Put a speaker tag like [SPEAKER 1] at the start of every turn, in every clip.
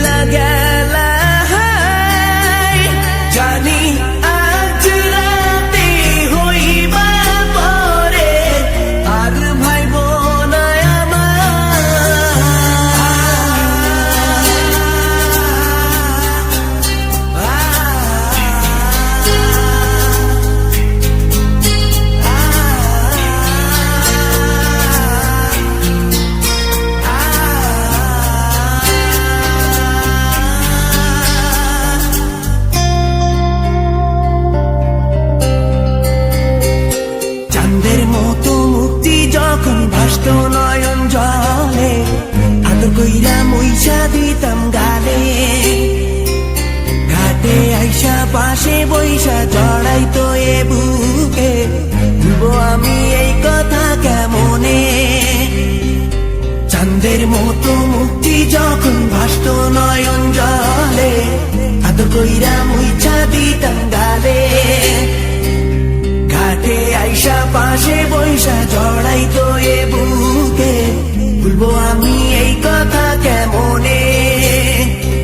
[SPEAKER 1] চইলা গেলা জানি আজ রাতে হইবা পরে আর ভাইব না চাঁদের মতো মুক্তি যখন ভাসত নয়ন জলে আদর কইরা মুইছা দিতাম গালে ঘাটে আইসা পাশে বইসা জড়াইতো এ বুকে ভুলবো আমি এই কথা কেমনে চাঁদের মতো মুক্তি যখন ভাসত নয়ন জলে আদর কইরা মুইছা দিতাম গালে ঘাটে আইসা পাশে বইসা জড়াইতো এ বুকে ভুলবো আমি এই কথা কেমনে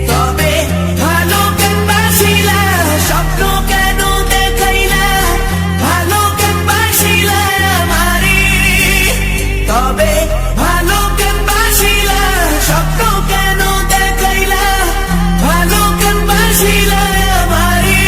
[SPEAKER 1] তবে ভালো কেন বাসিলা স্বপ্ন কেন দেখাইলা ভালো কেন বাসিলা আমারে তবে ভালো কেন বাসিলা স্বপ্ন কেন দেখাইলা ভালো কেন বাসিলা আমারে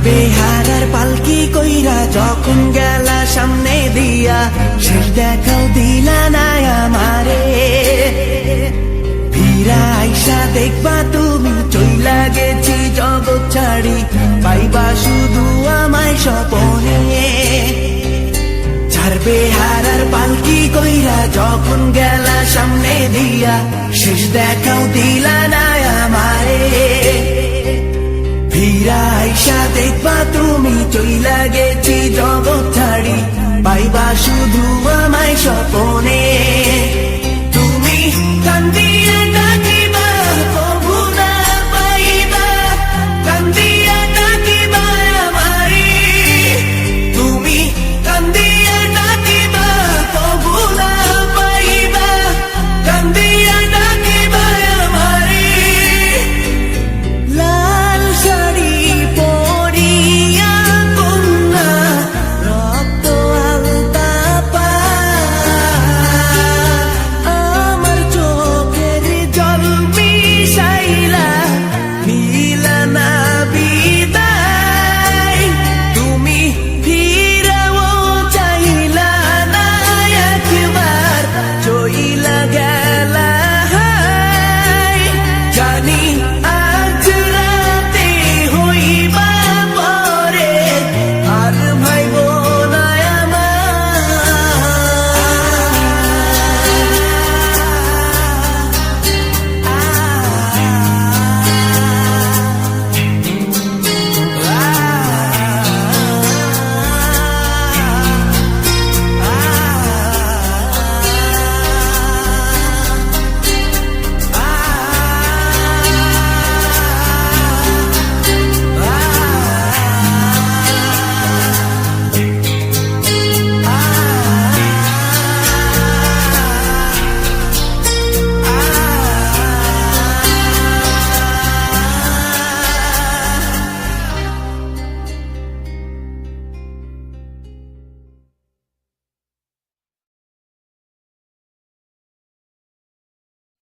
[SPEAKER 1] বেহারার পালকি কইরা যখন গেলা সামনে দিয়া শেষ দেখাও দিলা না আমারে ফিরা আইসা দেখবা তুমি চইলা গেছি জগৎ ছাড়ি পাইবা শুধু আমায় স্বপনে ছাড়বে হারার পালকি কইরা যখন গেলা সামনে দিয়া শেষ দেখাও দিলা না আমারে ফিরা আইসা দেখবা তুমি চইলা গেছি জগৎ ছাড়ি পাইবা শুধু আমায় স্বপনে